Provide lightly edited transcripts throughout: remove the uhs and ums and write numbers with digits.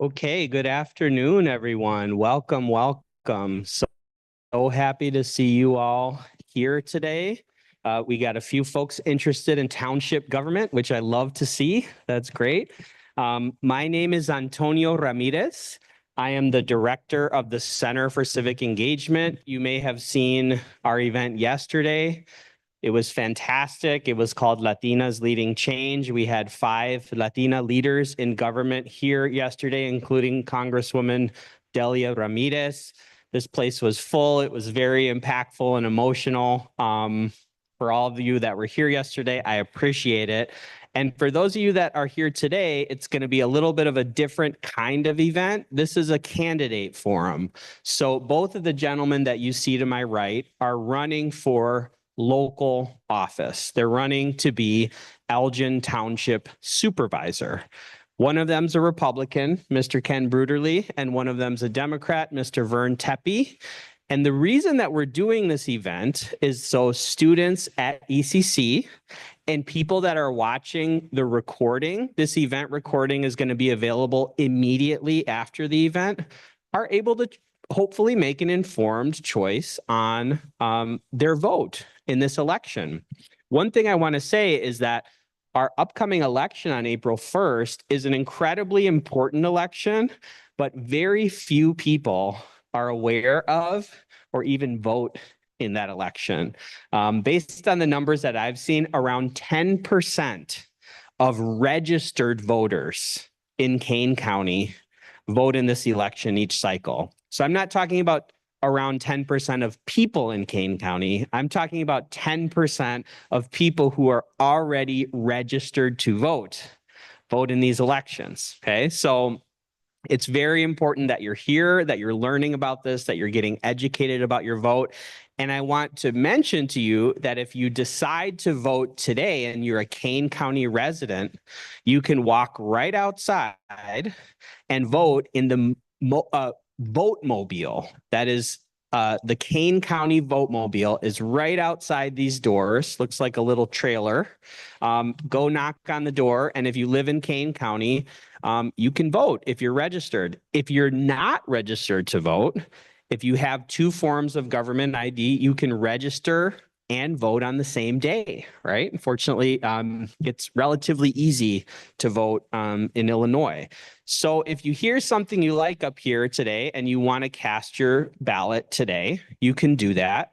Okay, good afternoon, everyone. Welcome, welcome. So happy to see you all here today. We got a few folks interested in township government, which I love to see. That's great. My name is Antonio Ramirez. I am the director of the Center for Civic Engagement. You may have seen our event yesterday. It was fantastic. It was called Latinas Leading Change. We had 5 Latina leaders in government here yesterday, including Congresswoman Delia Ramirez. This place was full. It was very impactful and emotional. For all of you that were here yesterday, I appreciate it. And for those of you that are here today, it's going to be a little bit of a different kind of event. This is a candidate forum. So both of the gentlemen that you see to my right are running for local office. They're running to be Elgin Township Supervisor. One of them's a Republican, Mr. Ken Bruderly, and one of them's a Democrat, Mr. Vern Tepe. And the reason that we're doing this event is so students at ECC and people that are watching the recording, this event recording is going to be available immediately after the event, are able to hopefully make an informed choice on their vote in this election. One thing I want to say is that our upcoming election on April 1st is an incredibly important election, but very few people are aware of or even vote in that election. Based on the numbers that I've seen, around 10% of registered voters in Kane County vote in this election each cycle. So I'm not talking about around 10% of people in Kane County. I'm talking about 10% of people who are already registered to vote in these elections. Okay, so it's very important that you're here, that you're learning about this, that you're getting educated about your vote. And I want to mention to you that if you decide to vote today and you're a Kane County resident, you can walk right outside and vote in the vote mobile. That is the Kane County vote mobile is right outside these doors. Looks like a little trailer. Go knock on the door. And if you live in Kane County, you can vote if you're registered. If you're not registered to vote, if you have 2 forms of government ID, you can register and vote on the same day, right? Unfortunately, it's relatively easy to vote in Illinois. So if you hear something you like up here today and you want to cast your ballot today, you can do that.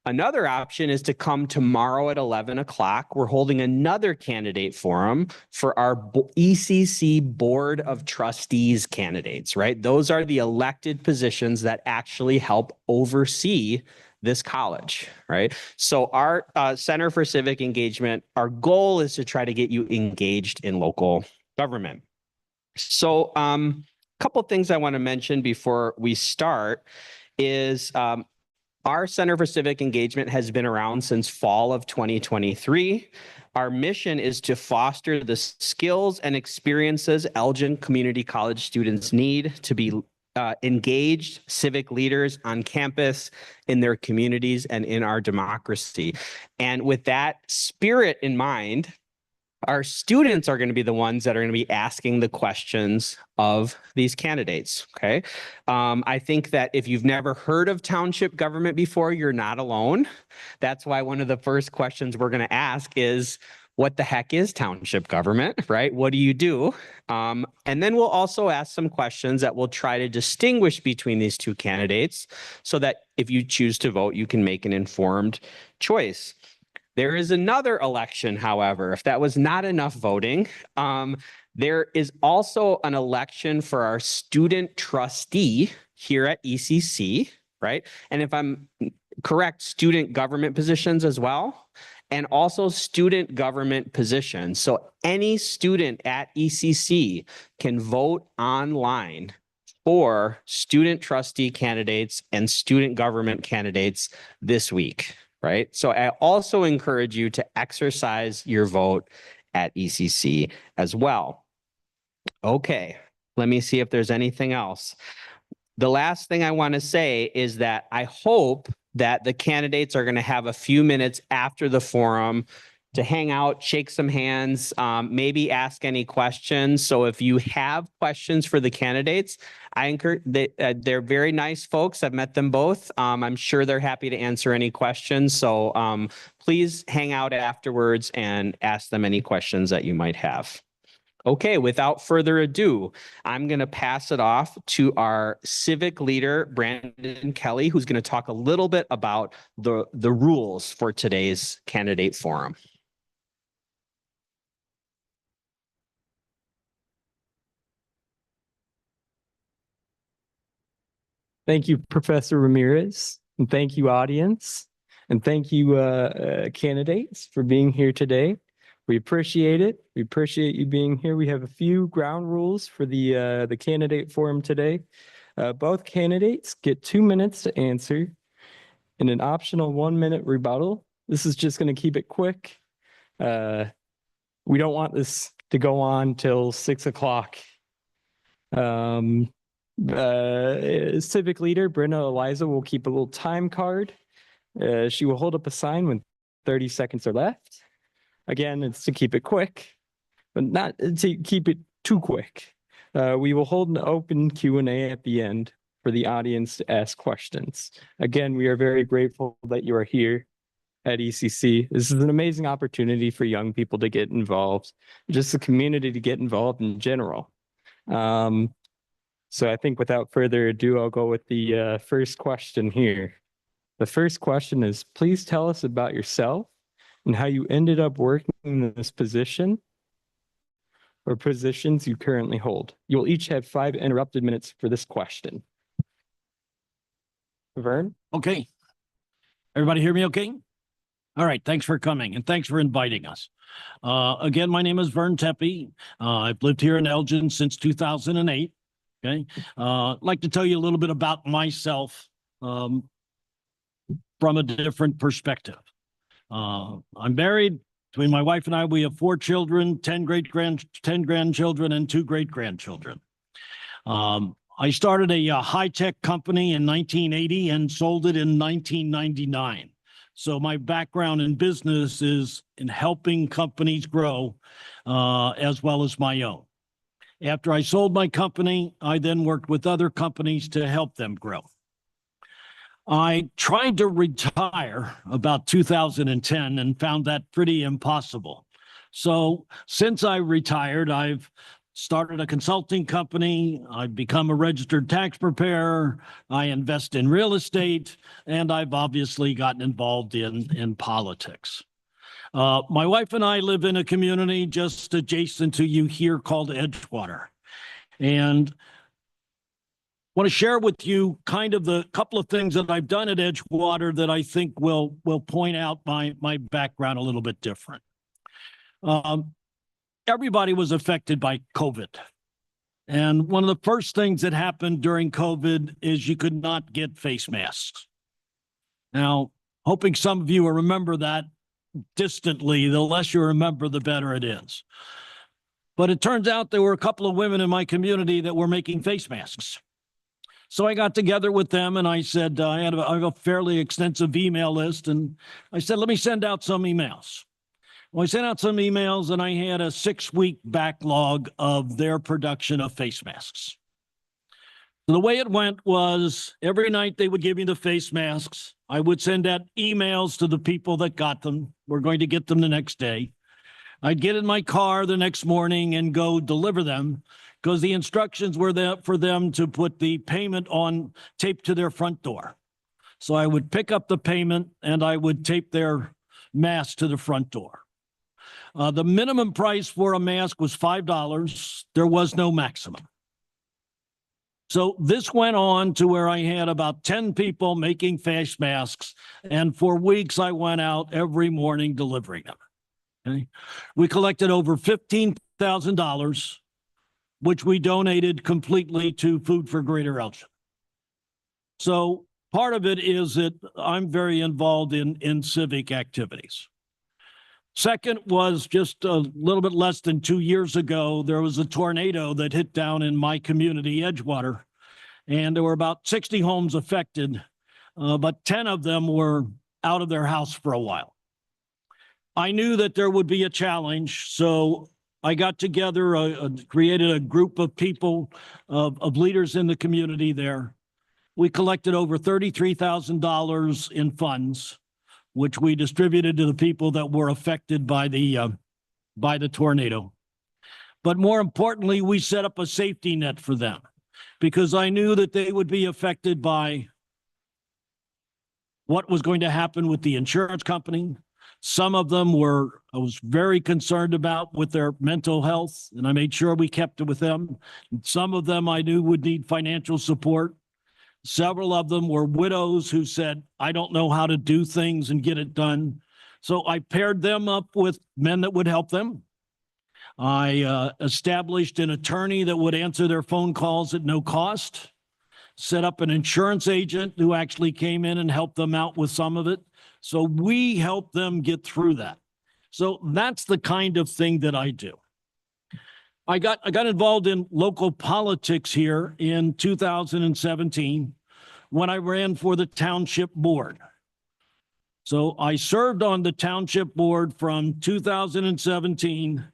Another option is to come tomorrow at 11 o'clock. We're holding another candidate forum for our ECC Board of Trustees candidates, right? Those are the elected positions that actually help oversee this college, right? So our Center for Civic Engagement, our goal is to try to get you engaged in local government. So a couple things I want to mention before we start is our Center for Civic Engagement has been around since fall of 2023. Our mission is to foster the skills and experiences Elgin Community College students need to be engaged civic leaders on campus, in their communities, and in our democracy. And with that spirit in mind, our students are going to be the ones that are going to be asking the questions of these candidates. Okay. I think that if you've never heard of township government before, you're not alone. That's why one of the first questions we're going to ask is, what the heck is township government, right? What do you do? And then we'll also ask some questions that will try to distinguish between these 2 candidates so that if you choose to vote, you can make an informed choice. There is another election, however, if that was not enough voting, there is also an election for our student trustee here at ECC, right? And if I'm correct, student government positions as well, and also student government positions. So any student at ECC can vote online for student trustee candidates and student government candidates this week. Right. So I also encourage you to exercise your vote at ECC as well. Okay, let me see if there's anything else. The last thing I want to say is that I hope that the candidates are going to have a few minutes after the forum to hang out, shake some hands, maybe ask any questions. So if you have questions for the candidates, I encourage, they're very nice folks. I've met them both. I'm sure they're happy to answer any questions. So please hang out afterwards and ask them any questions that you might have. Okay, without further ado, I'm going to pass it off to our civic leader, Brandon Kelly, who's going to talk a little bit about the rules for today's candidate forum. Thank you, Professor Ramirez, and thank you, audience, and thank you, candidates, for being here today. We appreciate it. We appreciate you being here. We have a few ground rules for the candidate forum today. Both candidates get 2 minutes to answer and an optional 1 minute rebuttal. This is just going to keep it quick. We don't want this to go on till 6 o'clock. Civic leader Brenda Eliza will keep a little time card. She will hold up a sign when 30 seconds are left. Again, it's to keep it quick, but not to keep it too quick. We will hold an open Q&A at the end for the audience to ask questions. Again, we are very grateful that you are here at ECC. This is an amazing opportunity for young people to get involved, just the community to get involved in general. So I think without further ado, I'll go with the first question here. The first question is, please tell us about yourself and how you ended up working in this position or positions you currently hold. You will each have 5 interrupted minutes for this question. Vern? Okay. Everybody hear me okay? All right. Thanks for coming and thanks for inviting us. Again, my name is Vern Tepe. I've lived here in Elgin since 2008. Okay. I'd like to tell you a little bit about myself from a different perspective. I'm married. Between my wife and I, we have 4 children, 10 grandchildren, and 2 great-grandchildren. I started a high-tech company in 1980 and sold it in 1999. So my background in business is in helping companies grow, as well as my own. After I sold my company, I then worked with other companies to help them grow. I tried to retire about 2010 and found that pretty impossible. So since I retired, I've started a consulting company. I've become a registered tax preparer. I invest in real estate, and I've obviously gotten involved in politics. My wife and I live in a community just adjacent to you here called Edgewater. And want to share with you kind of the couple of things that I've done at Edgewater that I think will point out my background a little bit different. Everybody was affected by COVID. And one of the first things that happened during COVID is you could not get face masks. Now, hoping some of you will remember that distantly, the less you remember, the better it is. But it turns out there were a couple of women in my community that were making face masks. So I got together with them and I said, I have a fairly extensive email list. And I said, let me send out some emails. Well, I sent out some emails and I had a 6-week backlog of their production of face masks. So the way it went was every night they would give me the face masks. I would send out emails to the people that got them. We're going to get them the next day. I'd get in my car the next morning and go deliver them, because the instructions were there for them to put the payment on tape to their front door. So I would pick up the payment and I would tape their mask to the front door. The minimum price for a mask was $5. There was no maximum. So this went on to where I had about 10 people making face masks. And for weeks, I went out every morning delivering them. Okay? We collected over $15,000. Which we donated completely to Food for Greater Elgin. So part of it is that I'm very involved in civic activities. Second was just a little bit less than 2 years ago, there was a tornado that hit down in my community, Edgewater, and there were about 60 homes affected, but 10 of them were out of their house for a while. I knew that there would be a challenge, so I got together, created a group of people, of leaders in the community there. We collected over $33,000 in funds, which we distributed to the people that were affected by the tornado. But more importantly, we set up a safety net for them because I knew that they would be affected by what was going to happen with the insurance company. Some of them I was very concerned about with their mental health, and I made sure we kept it with them. And some of them I knew would need financial support. Several of them were widows who said, I don't know how to do things and get it done. So I paired them up with men that would help them. I established an attorney that would answer their phone calls at no cost, set up an insurance agent who actually came in and helped them out with some of it. So we helped them get through that. So that's the kind of thing that I do. I got involved in local politics here in 2017 when I ran for the township board. So I served on the township board from 2017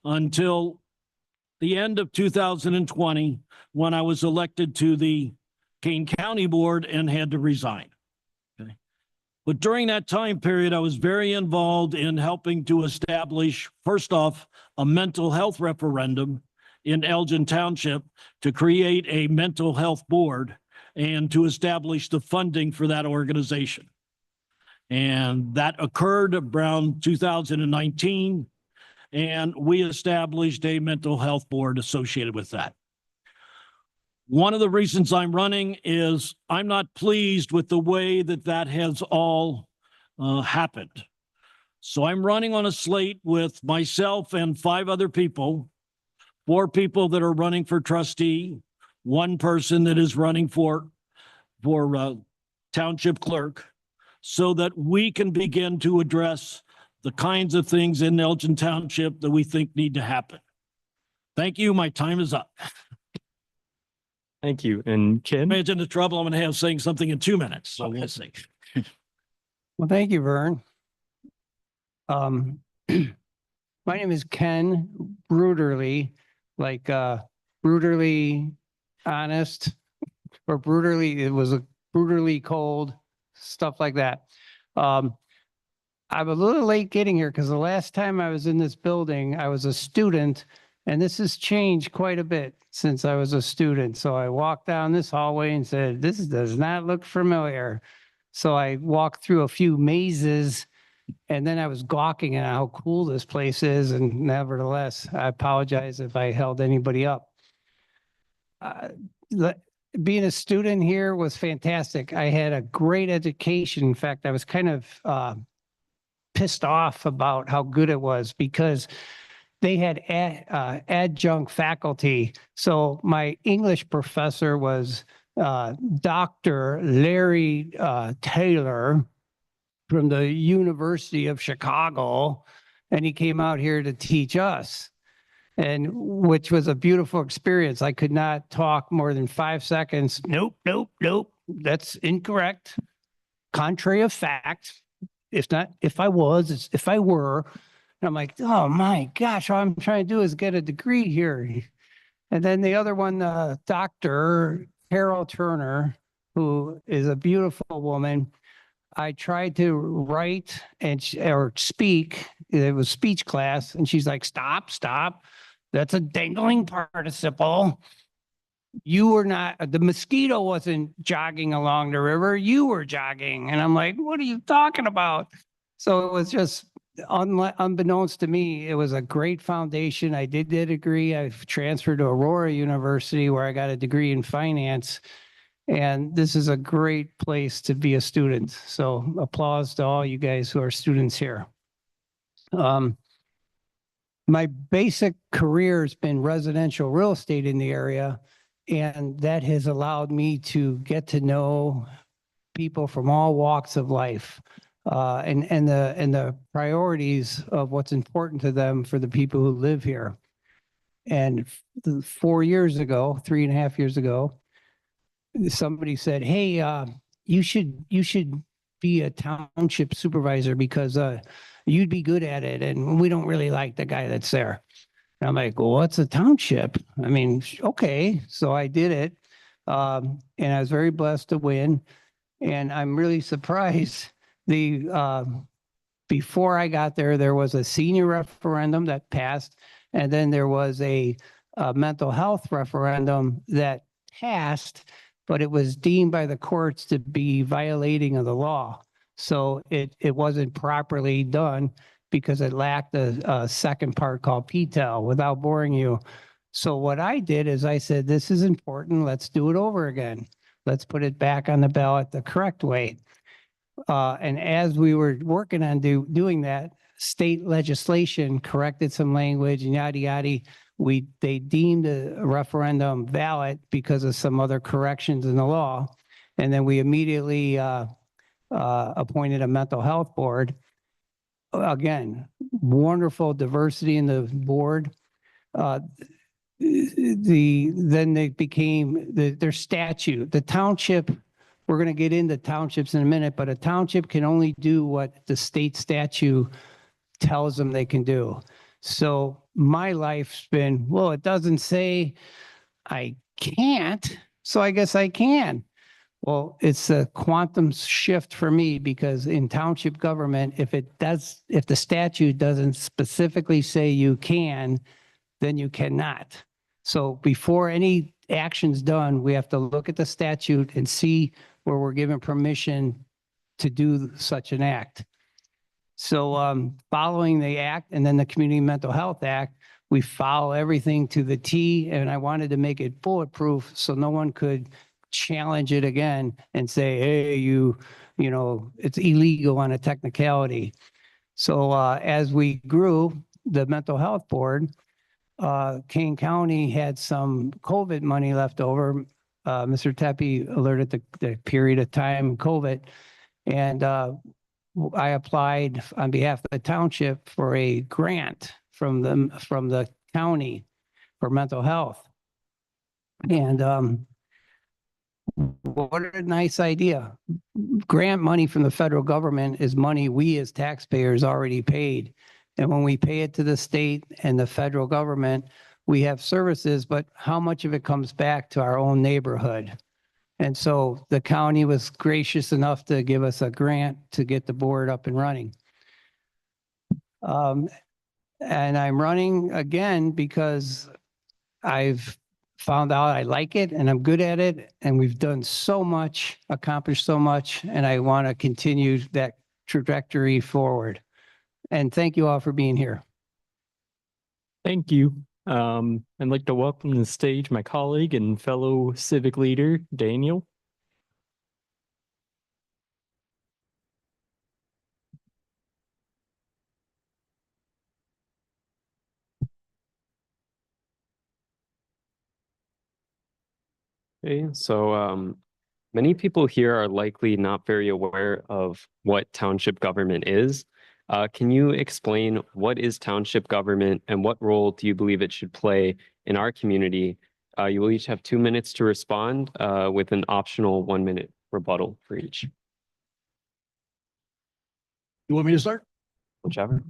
until the end of 2020 when I was elected to the Kane County Board and had to resign. Okay. But during that time period, I was very involved in helping to establish, first off, a mental health referendum in Elgin Township to create a mental health board and to establish the funding for that organization. And that occurred around 2019, and we established a mental health board associated with that. One of the reasons I'm running is I'm not pleased with the way that has all happened. So I'm running on a slate with myself and 5 other people, 4 people that are running for trustee, 1 person that is running for township clerk, so that we can begin to address the kinds of things in Elgin Township that we think need to happen. Thank you. My time is up. Thank you. And Ken? Imagine the trouble I'm going to have saying something in 2 minutes. So we'll see. Well, thank you, Vern. My name is Ken Bruderly, like brutally honest, or brutally cold, stuff like that. I'm a little late getting here because the last time I was in this building, I was a student, and this has changed quite a bit since I was a student. So I walked down this hallway and said, this does not look familiar. So I walked through a few mazes, and then I was gawking at how cool this place is. And nevertheless, I apologize if I held anybody up. Being a student here was fantastic. I had a great education. In fact, I was kind of pissed off about how good it was because they had adjunct faculty. So my English professor was Dr. Larry Taylor from the University of Chicago, and he came out here to teach us, and which was a beautiful experience. I could not talk more than 5 seconds. Nope, nope, nope. That's incorrect. Contrary of fact. If not, if I was, it's if I were. And I'm like, oh my gosh, all I'm trying to do is get a degree here. And then the other one, Dr. Carol Turner, who is a beautiful woman. I tried to write or speak. It was speech class. And she's like, stop. That's a dangling participle. You were not, the mosquito wasn't jogging along the river. You were jogging. And I'm like, what are you talking about? So it was just unbeknownst to me, it was a great foundation. I did get a degree. I've transferred to Aurora University where I got a degree in finance. And this is a great place to be a student. So applause to all you guys who are students here. My basic career has been residential real estate in the area. And that has allowed me to get to know people from all walks of life, and the priorities of what's important to them for the people who live here. And 4 years ago, 3.5 years ago, somebody said, hey, you should be a township supervisor because you'd be good at it. And we don't really like the guy that's there. And I'm like, well, what's a township? I mean, okay. So I did it. And I was very blessed to win. And I'm really surprised before I got there, there was a senior referendum that passed. And then there was a mental health referendum that passed, but it was deemed by the courts to be violating of the law. So it wasn't properly done because it lacked a second part called PTEL, without boring you. So what I did is I said, this is important. Let's do it over again. Let's put it back on the ballot the correct way. And as we were working on doing that, state legislation corrected some language and yada, yada. They deemed a referendum valid because of some other corrections in the law. And then we immediately appointed a mental health board. Again, wonderful diversity in the board. Then they became their statute. The township, we're going to get into townships in a minute, but a township can only do what the state statute tells them they can do. So my life's been, well, it doesn't say I can't, so I guess I can. Well, it's a quantum shift for me because in township government, if the statute doesn't specifically say you can, then you cannot. So before any action's done, we have to look at the statute and see where we're given permission to do such an act. So following the act and then the Community Mental Health Act, we follow everything to the T, and I wanted to make it bulletproof so no one could challenge it again and say, hey, you know, it's illegal on a technicality. So as we grew, the mental health board, Kane County had some COVID money left over. Mr. Tepe alerted the period of time COVID, and I applied on behalf of the township for a grant from the county for mental health. And what a nice idea. Grant money from the federal government is money we as taxpayers already paid. And when we pay it to the state and the federal government, we have services, but how much of it comes back to our own neighborhood? And so the county was gracious enough to give us a grant to get the board up and running. And I'm running again because I've found out I like it and I'm good at it. And we've done so much, accomplished so much, and I want to continue that trajectory forward. And thank you all for being here. Thank you. I'd like to welcome to the stage my colleague and fellow civic leader, Daniel. Okay, so many people here are likely not very aware of what township government is. Can you explain what is township government and what role do you believe it should play in our community? You will each have 2 minutes to respond with an optional 1-minute rebuttal for each. You want me to start? Whichever.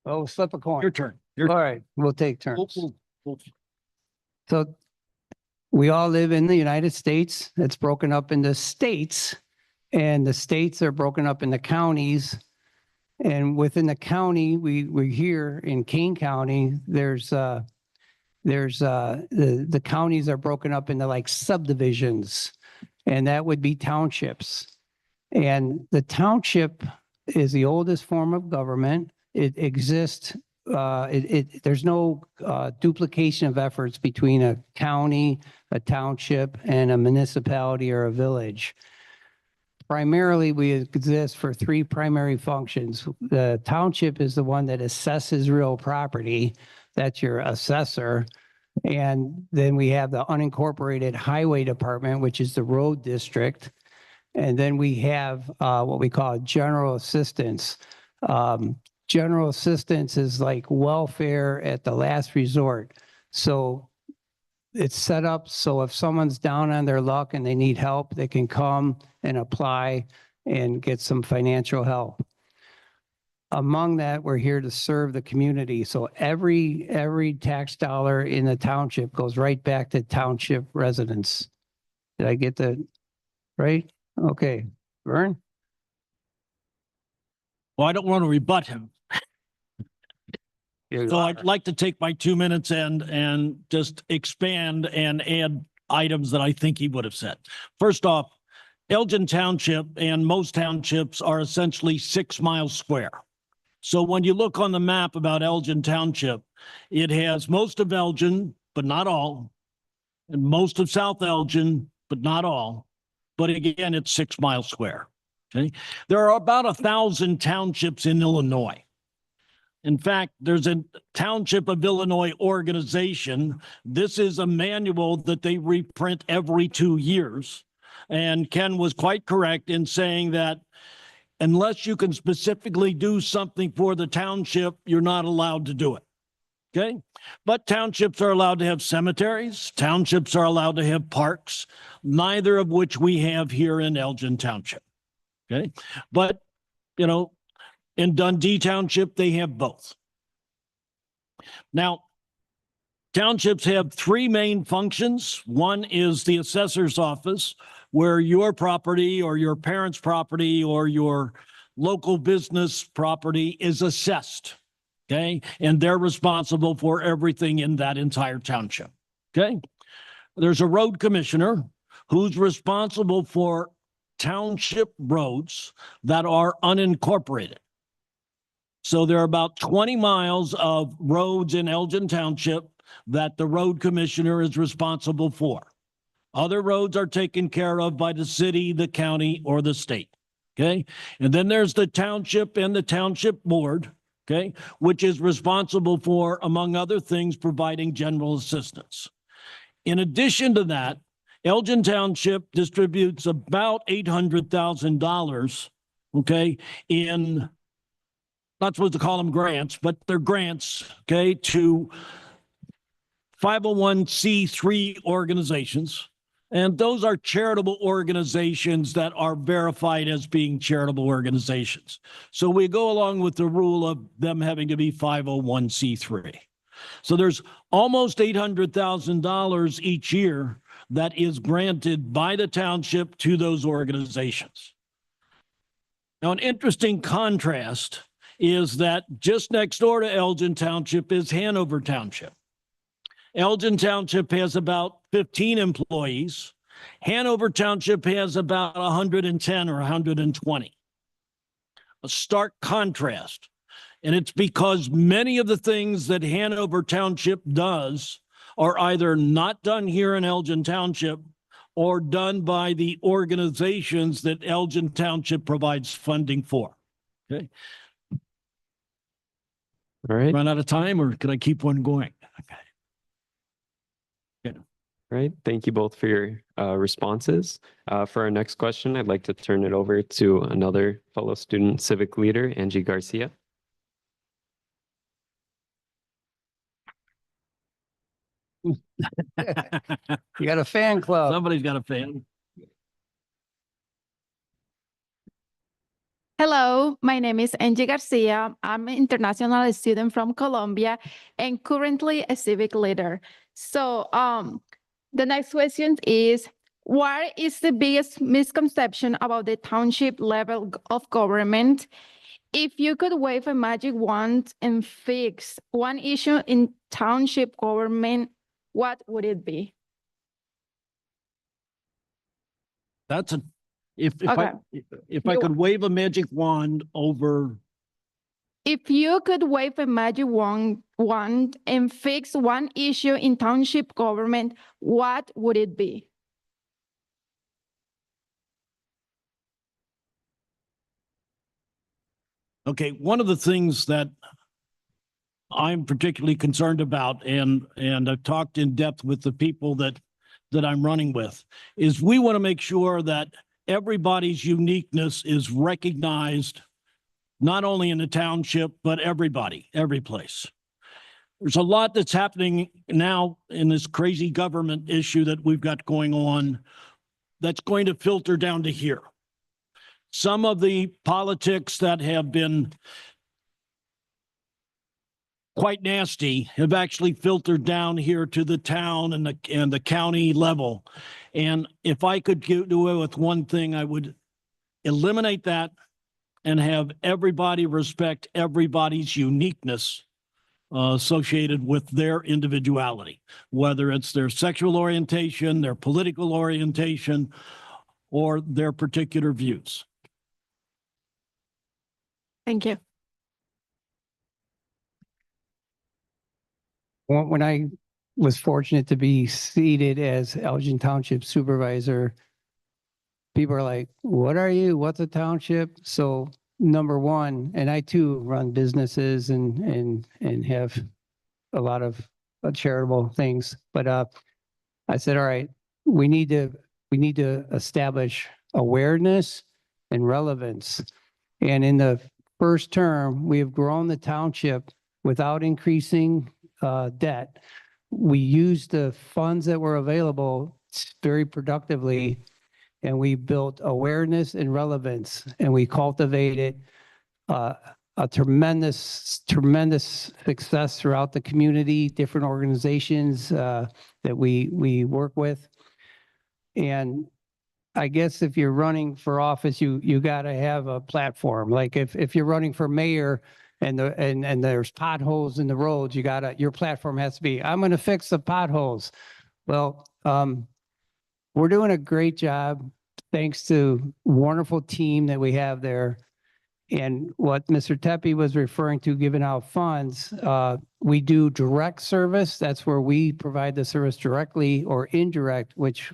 Oh, flip a coin. Your turn. All right, we'll take turns. We'll- So we all live in the United States. It's broken up into states, and the states are broken up into counties. And within the county, we're here in Kane County, the counties are broken up into like subdivisions, and that would be townships. And the township is the oldest form of government. It exists. There's no duplication of efforts between a county, a township, and a municipality or a village. Primarily, we exist for 3 primary functions. The township is the one that assesses real property. That's your assessor. And then we have the unincorporated highway department, which is the road district. And then we have what we call general assistance. General assistance is like welfare at the last resort. So it's set up so if someone's down on their luck and they need help, they can come and apply and get some financial help. among that, we're here to serve the community. So every tax dollar in the township goes right back to township residents. Did I get that right? Okay, Vern? Well, I don't want to rebut him. You So are. I'd like to take my 2 minutes and just expand and add items that I think he would have said. First off, Elgin Township and most townships are essentially 6 miles square. So when you look on the map about Elgin Township, it has most of Elgin, but not all, and most of South Elgin, but not all. But again, it's 6 miles square. Okay. There are about 1,000 townships in Illinois. In fact, there's a Township of Illinois organization. This is a manual that they reprint every 2 years. And Ken was quite correct in saying that unless you can specifically do something for the township, you're not allowed to do it. Okay? But townships are allowed to have cemeteries. Townships are allowed to have parks, neither of which we have here in Elgin Township. Okay? But, you know, in Dundee Township, they have both. Now, townships have 3 main functions. One is the assessor's office, where your property or your parents' property or your local business property is assessed. Okay. And they're responsible for everything in that entire township. Okay. There's a road commissioner who's responsible for township roads that are unincorporated. So there are about 20 miles of roads in Elgin Township that the road commissioner is responsible for. Other roads are taken care of by the city, the county, or the state. Okay. And then there's the township and the township board, okay, which is responsible for, among other things, providing general assistance. In addition to that, Elgin Township distributes about $800,000, okay, in, not supposed to call them grants, but they're grants, okay, to 501c3 organizations. And those are charitable organizations that are verified as being charitable organizations. So we go along with the rule of them having to be 501c3. So there's almost $800,000 each year that is granted by the township to those organizations. Now, an interesting contrast is that just next door to Elgin Township is Hanover Township. Elgin Township has about 15 employees. Hanover Township has about 110 or 120. A stark contrast. And it's because many of the things that Hanover Township does are either not done here in Elgin Township or done by the organizations that Elgin Township provides funding for. Okay. All right. Run out of time, or can I keep one going? Okay. All right. Thank you both for your responses. For our next question, I'd like to turn it over to another fellow student civic leader, Angie Garcia. You got a fan club. Somebody's got a fan. Hello, my name is Angie Garcia. I'm an international student from Colombia and currently a civic leader. So the next question is, what is the biggest misconception about the township level of government? If you could wave a magic wand and fix one issue in township government, what would it be? That's a, if Okay. I could wave a magic wand over, If you could wave a magic wand and fix one issue in township government, what would it be? okay, one of the things that I'm particularly concerned about, and I've talked in depth with the people that I'm running with, is we want to make sure that everybody's uniqueness is recognized, not only in the township, but everybody, every place. There's a lot that's happening now in this crazy government issue that we've got going on that's going to filter down to here. Some of the politics that have been quite nasty have actually filtered down here to the town and the county level. And if I could do it with one thing, I would eliminate that and have everybody respect everybody's uniqueness associated with their individuality, whether it's their sexual orientation, their political orientation, or their particular views. Thank you. When I was fortunate to be seated as Elgin Township Supervisor, people are like, what are you? What's a township? So number one, and I too run businesses and have a lot of charitable things, but I said, all right, we need to establish awareness and relevance. And in the first term, we have grown the township without increasing debt. We used the funds that were available very productively, and we built awareness and relevance, and we cultivated a tremendous success throughout the community, different organizations that we work with. And I guess if you're running for office, you got to have a platform. Like if you're running for mayor and there's potholes in the roads, your platform has to be, I'm going to fix the potholes. Well, we're doing a great job thanks to wonderful team that we have there. And what Mr. Tepe was referring to, giving out funds, we do direct service. That's where we provide the service directly, or indirect, which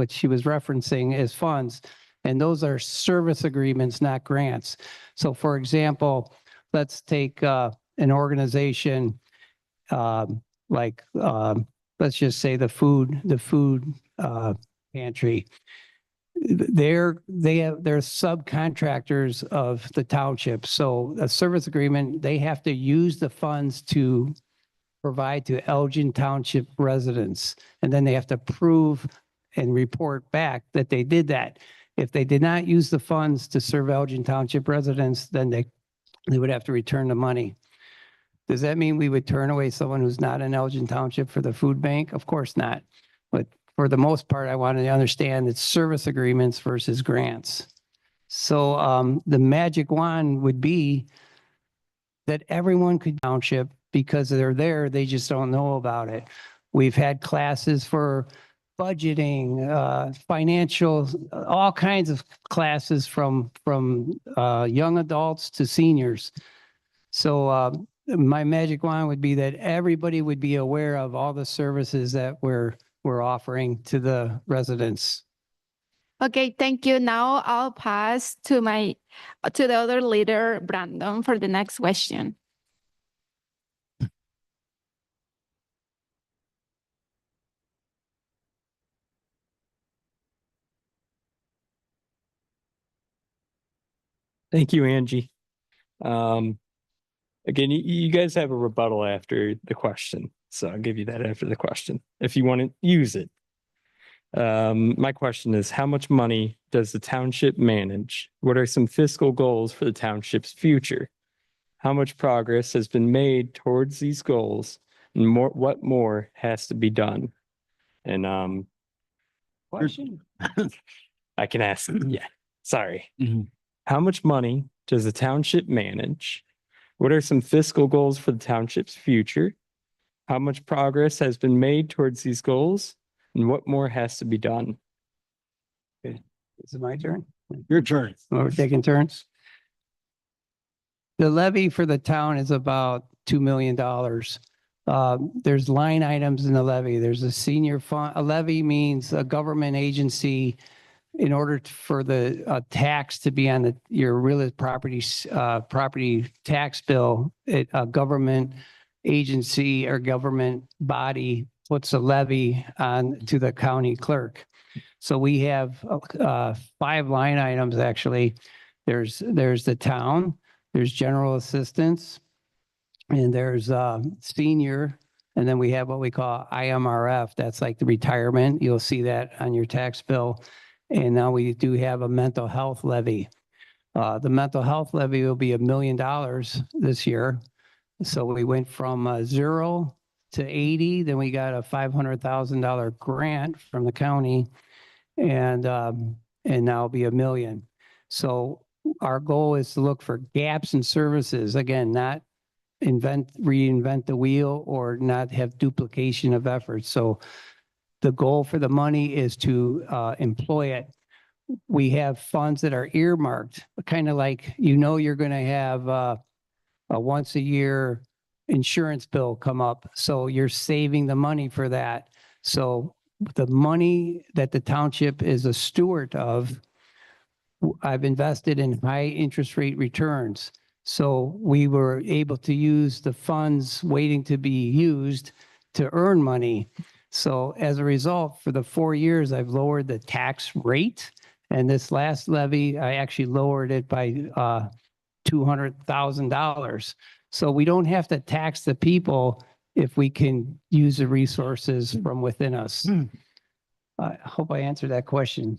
she was referencing as funds. And those are service agreements, not grants. So for example, let's take an organization like let's just say the food pantry. They're subcontractors of the township. So a service agreement, they have to use the funds to provide to Elgin Township residents. And then they have to prove and report back that they did that. If they did not use the funds to serve Elgin Township residents, then they would have to return the money. Does that mean we would turn away someone who's not in Elgin Township for the food bank? Of course not. But for the most part, I wanted to understand it's service agreements versus grants. So the magic wand would be that everyone could township because they're there, they just don't know about it. We've had classes for budgeting, financial, all kinds of classes from young adults to seniors. So my magic wand would be that everybody would be aware of all the services that we're offering to the residents. Okay, thank you. Now I'll pass to the other leader, Brandon, for the next question. Thank you, Angie. Again, you guys have a rebuttal after the question, so I'll give you that after the question if you want to use it. My question is, how much money does the township manage? What are some fiscal goals for the township's future? How much progress has been made towards these goals, and what more has to be done? And Question? I can ask. Yeah, sorry. Mhm. How much money does the township manage? What are some fiscal goals for the township's future? How much progress has been made towards these goals? And what more has to be done? Okay. Is it my turn? Your turn. We're taking turns. The levy for the town is about $2 million. There's line items in the levy. There's a senior fund. A levy means a government agency. In order for the tax to be on your real property tax bill, a government agency or government body puts a levy on to the county clerk. So we have 5 line items actually. There's the town, there's general assistance, and there's senior, and then we have what we call IMRF. That's like the retirement. You'll see that on your tax bill. And now we do have a mental health levy. The mental health levy will be $1 million this year. So we went from 0 to 80, then we got a $500,000 grant from the county, and now it'll be $1 million. So our goal is to look for gaps in services. Again, not reinvent the wheel or not have duplication of efforts. So the goal for the money is to employ it. We have funds that are earmarked, kind of like, you're going to have a once a year insurance bill come up. So you're saving the money for that. So the money that the township is a steward of, I've invested in high interest rate returns. So we were able to use the funds waiting to be used to earn money. So as a result, for the 4 years, I've lowered the tax rate. And this last levy, I actually lowered it by $200,000. So we don't have to tax the people if we can use the resources from within us. I hope I answered that question.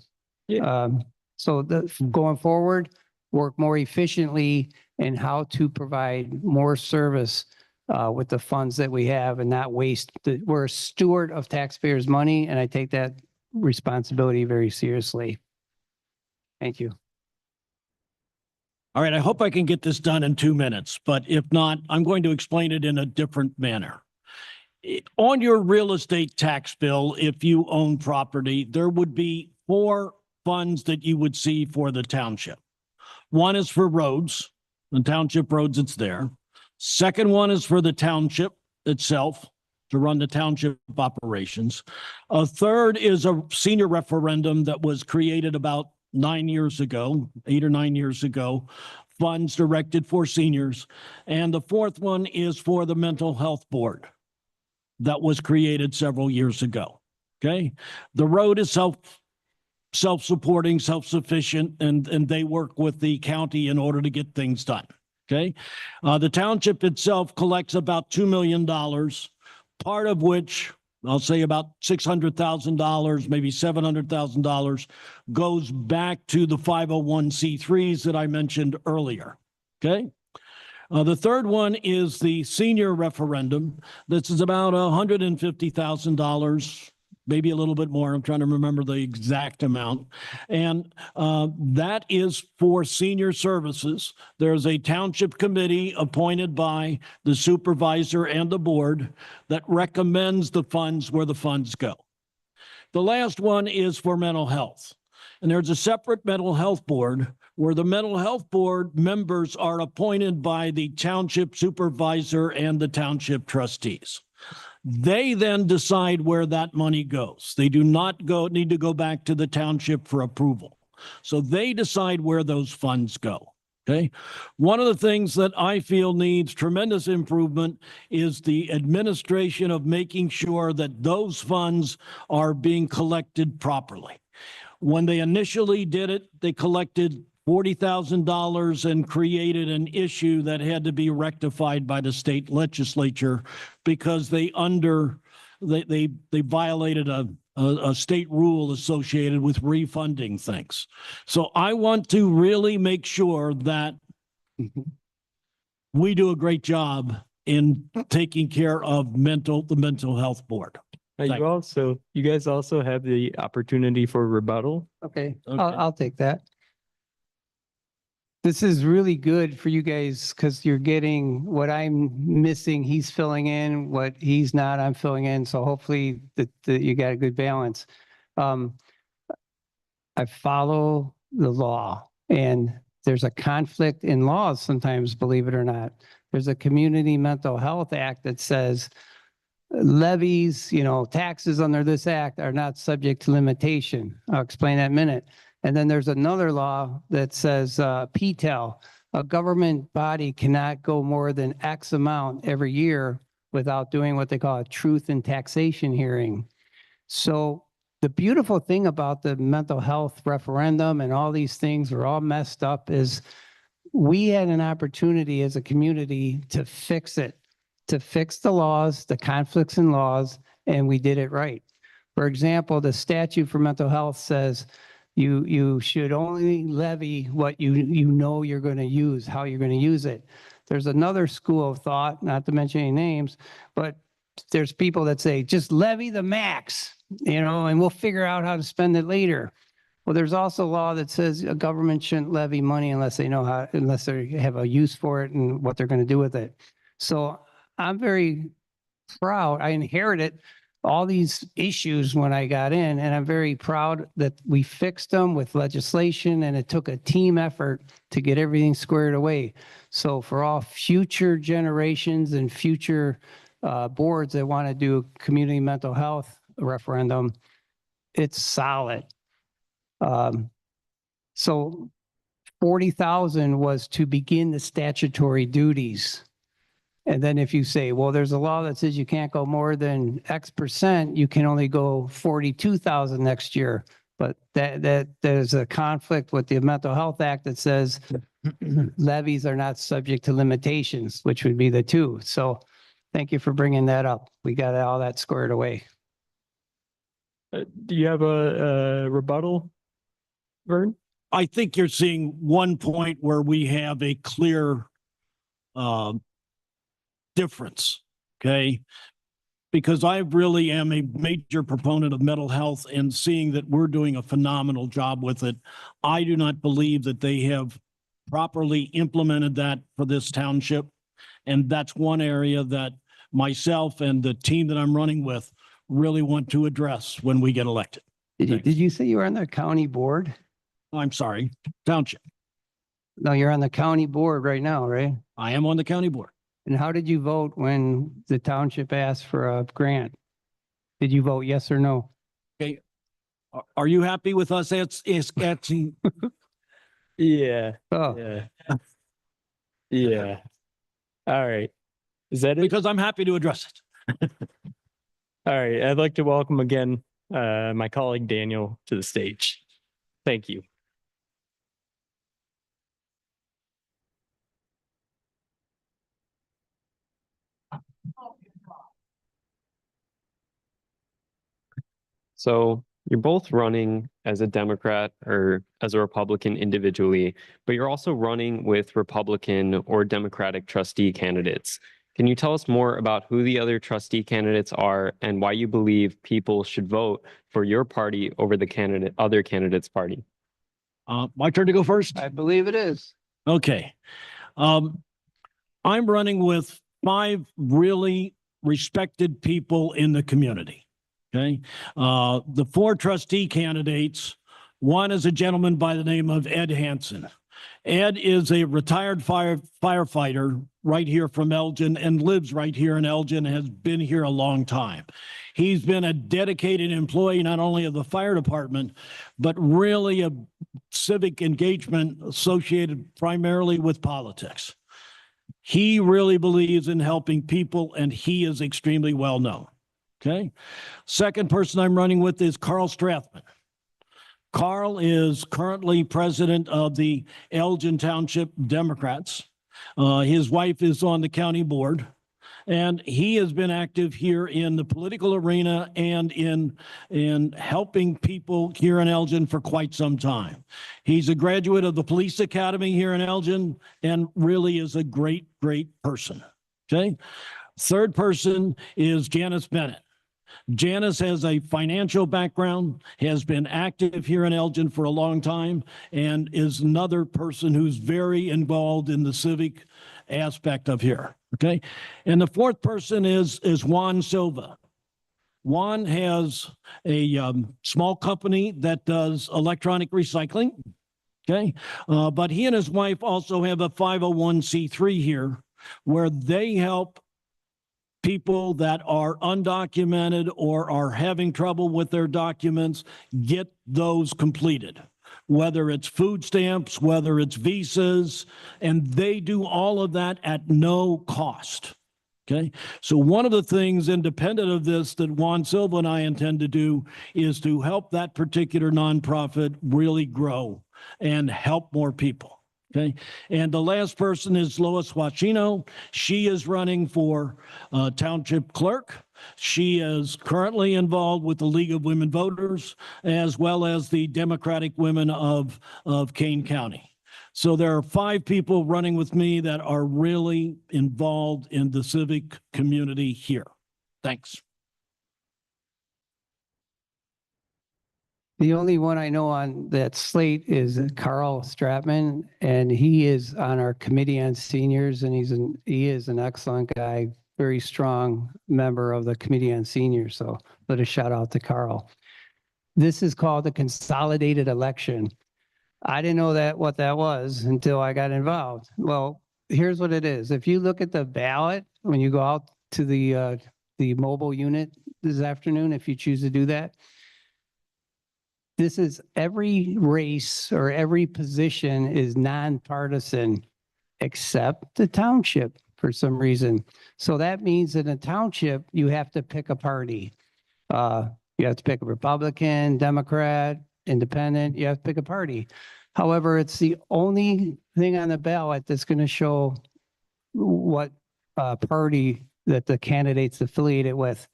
Yeah. So going forward, work more efficiently in how to provide more service with the funds that we have and not waste. We're a steward of taxpayers' money, and I take that responsibility very seriously. Thank you. All right, I hope I can get this done in 2 minutes, but if not, I'm going to explain it in a different manner. On your real estate tax bill, if you own property, there would be 4 funds that you would see for the township. One is for roads, the township roads, it's there. Second one is for the township itself to run the township operations. A third is a senior referendum that was created about 9 years ago, 8 or 9 years ago, funds directed for seniors. And the fourth one is for the mental health board that was created several years ago. Okay. The road is self-supporting, self-sufficient, and they work with the county in order to get things done. Okay. The township itself collects about $2 million, part of which I'll say about $600,000, maybe $700,000 goes back to the 501c3s that I mentioned earlier. Okay. The third one is the senior referendum. This is about $150,000, maybe a little bit more. I'm trying to remember the exact amount. And that is for senior services. There's a township committee appointed by the supervisor and the board that recommends the funds where the funds go. The last one is for mental health. And there's a separate mental health board where the mental health board members are appointed by the township supervisor and the township trustees. They then decide where that money goes. They do not need to go back to the township for approval. So they decide where those funds go. Okay. One of the things that I feel needs tremendous improvement is the administration of making sure that those funds are being collected properly. When they initially did it, they collected $40,000 and created an issue that had to be rectified by the state legislature because they violated a state rule associated with refunding things. So I want to really make sure that we do a great job in taking care of the mental health board. You guys also have the opportunity for rebuttal. Okay. I'll take that. This is really good for you guys because you're getting what I'm missing. He's filling in what he's not. I'm filling in. So hopefully that you got a good balance. I follow the law, and there's a conflict in laws sometimes, believe it or not. There's a Community Mental Health Act that says levies, taxes under this act are not subject to limitation. I'll explain that in a minute. And then there's another law that says PTEL, a government body cannot go more than X amount every year without doing what they call a truth in taxation hearing. So the beautiful thing about the mental health referendum and all these things are all messed up is we had an opportunity as a community to fix it, to fix the laws, the conflicts in laws, and we did it right. For example, the statute for mental health says you should only levy what you know you're going to use, how you're going to use it. There's another school of thought, not to mention any names, but there's people that say, just levy the max, and we'll figure out how to spend it later. Well, there's also law that says a government shouldn't levy money unless they know how, unless they have a use for it and what they're going to do with it. So I'm very proud. I inherited all these issues when I got in, and I'm very proud that we fixed them with legislation, and it took a team effort to get everything squared away. So for all future generations and future boards that want to do community mental health referendum, it's solid. So 40,000 was to begin the statutory duties. And then if you say, well, there's a law that says you can't go more than X percent, you can only go 42,000 next year. But that there's a conflict with the Mental Health Act that says levies are not subject to limitations, which would be the two. So thank you for bringing that up. We got all that squared away. Do you have a rebuttal, Vern? I think you're seeing one point where we have a clear difference, okay? Because I really am a major proponent of mental health, and seeing that we're doing a phenomenal job with it. I do not believe that they have properly implemented that for this township. And that's one area that myself and the team that I'm running with really want to address when we get elected. Did you say you were on the county board? I'm sorry, township. No, you're on the county board right now, right? I am on the county board. And how did you vote when the township asked for a grant? Did you vote yes or no? Okay. Are you happy with us asking? Yeah. Oh, Yeah. Yeah. All right. Is that it? Because I'm happy to address it. All right. I'd like to welcome again my colleague Daniel to the stage. Thank you. So you're both running as a Democrat or as a Republican individually, but you're also running with Republican or Democratic trustee candidates. Can you tell us more about who the other trustee candidates are and why you believe people should vote for your party over the other candidate's party? My turn to go first? I believe it is. Okay. I'm running with 5 really respected people in the community. Okay. The 4 trustee candidates, one is a gentleman by the name of Ed Hansen. Ed is a retired firefighter right here from Elgin and lives right here in Elgin, has been here a long time. He's been a dedicated employee, not only of the fire department, but really a civic engagement associated primarily with politics. He really believes in helping people, and he is extremely well known. Okay. Second person I'm running with is Carl Strathman. Carl is currently president of the Elgin Township Democrats. His wife is on the county board, and he has been active here in the political arena and in helping people here in Elgin for quite some time. He's a graduate of the police academy here in Elgin and really is a great, great person. Okay. Third person is Janice Bennett. Janice has a financial background, has been active here in Elgin for a long time, and is another person who's very involved in the civic aspect of here. Okay. And the fourth person is Juan Silva. Juan has a small company that does electronic recycling. Okay. But he and his wife also have a 501c3 here where they help people that are undocumented or are having trouble with their documents get those completed, whether it's food stamps, whether it's visas, and they do all of that at no cost. Okay. So one of the things independent of this that Juan Silva and I intend to do is to help that particular nonprofit really grow and help more people. Okay. And the last person is Lois Wachino. She is running for township clerk. She is currently involved with the League of Women Voters, as well as the Democratic Women of Kane County. So there are 5 people running with me that are really involved in the civic community here. Thanks. The only one I know on that slate is Carl Stratman, and he is on our Committee on Seniors, and he is an excellent guy, very strong member of the Committee on Seniors. So let a shout out to Carl. This is called the consolidated election. I didn't know what that was until I got involved. Well, here's what it is. If you look at the ballot, when you go out to the mobile unit this afternoon, if you choose to do that, this is every race or every position is nonpartisan except the township for some reason. So that means in a township, you have to pick a party. You have to pick a Republican, Democrat, Independent, you have to pick a party. However, it's the only thing on the ballot that's going to show what party that the candidate's affiliated with.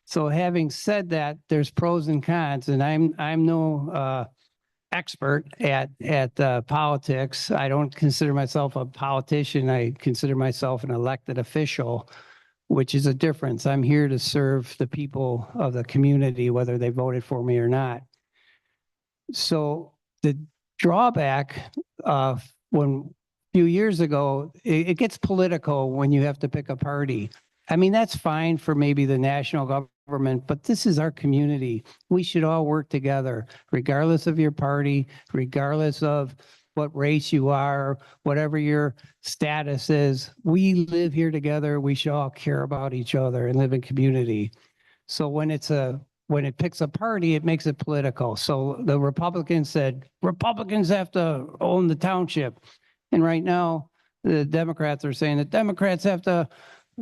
So having said that, there's pros and cons, and I'm no expert at politics. I don't consider myself a politician. I consider myself an elected official, which is a difference. I'm here to serve the people of the community, whether they voted for me or not. So the drawback when a few years ago, it gets political when you have to pick a party. I mean, that's fine for maybe the national government, but this is our community. We should all work together, regardless of your party, regardless of what race you are, whatever your status is. We live here together. We should all care about each other and live in community. So when it picks a party, it makes it political. So the Republicans said, Republicans have to own the township. And right now, the Democrats are saying that Democrats have to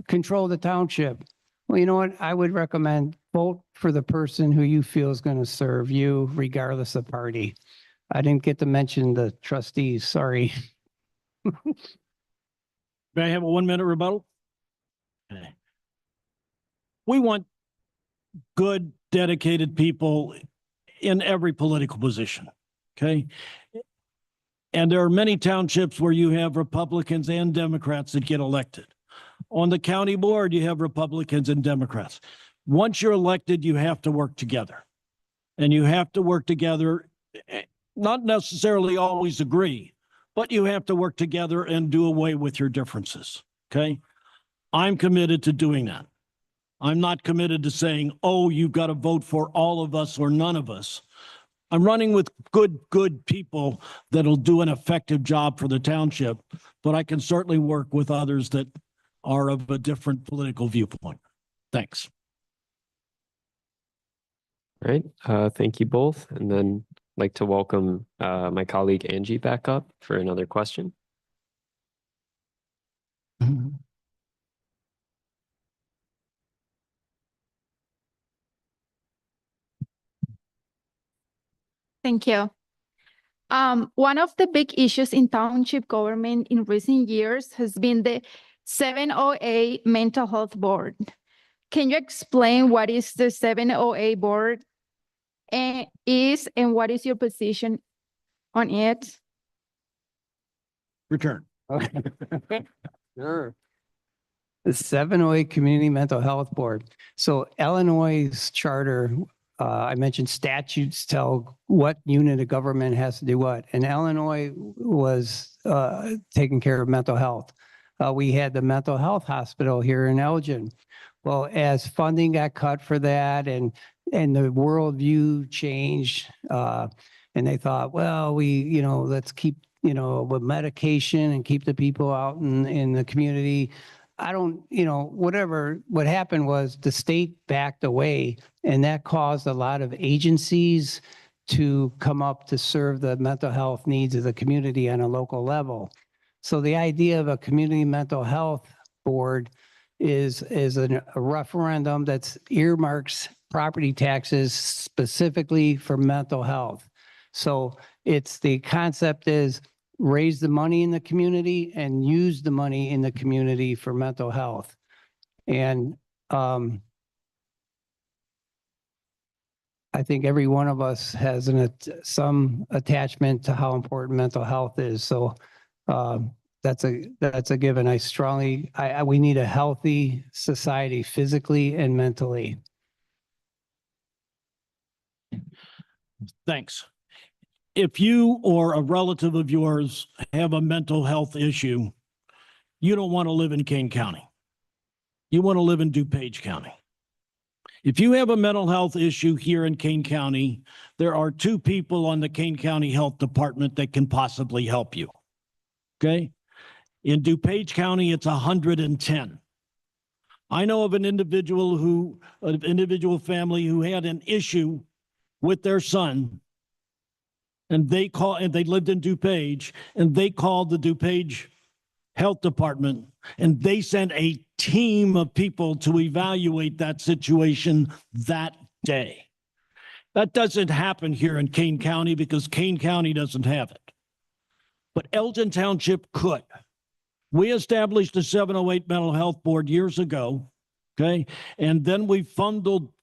control the township. Well, you know what? I would recommend vote for the person who you feel is going to serve you, regardless of party. I didn't get to mention the trustees, sorry. May I have a 1-minute rebuttal? Okay. We want good, dedicated people in every political position, okay? And there are many townships where you have Republicans and Democrats that get elected. On the county board, you have Republicans and Democrats. Once you're elected, you have to work together. And you have to work together, not necessarily always agree, but you have to work together and do away with your differences, okay? I'm committed to doing that. I'm not committed to saying, oh, you've got to vote for all of us or none of us. I'm running with good people that'll do an effective job for the township, but I can certainly work with others that are of a different political viewpoint. Thanks. All right. Thank you both. And then I'd like to welcome my colleague Angie back up for another question. Thank you. One of the big issues in township government in recent years has been the 708 Mental Health Board. Can you explain what is the 708 board and what is your position on it? Return. Sure. The 708 Community Mental Health Board. So Illinois' charter, I mentioned statutes tell what unit of government has to do what. And Illinois was taking care of mental health. We had the mental health hospital here in Elgin. Well, as funding got cut for that and the worldview changed, and they thought, well, let's keep, with medication and keep the people out in the community. What happened was the state backed away, and that caused a lot of agencies to come up to serve the mental health needs of the community on a local level. So the idea of a community mental health board is a referendum that's earmarks property taxes specifically for mental health. So the concept is raise the money in the community and use the money in the community for mental health. And I think every one of us has some attachment to how important mental health is. So that's a given. We need a healthy society physically and mentally. Thanks. If you or a relative of yours have a mental health issue, you don't want to live in Kane County. You want to live in DuPage County. If you have a mental health issue here in Kane County, there are 2 people on the Kane County Health Department that can possibly help you. Okay? In DuPage County, it's 110. I know of an individual family who had an issue with their son, and they lived in DuPage, and they called the DuPage Health Department, and they sent a team of people to evaluate that situation that day. That doesn't happen here in Kane County because Kane County doesn't have it. But Elgin Township could. We established a 708 mental health board years ago, okay? And then we fumbled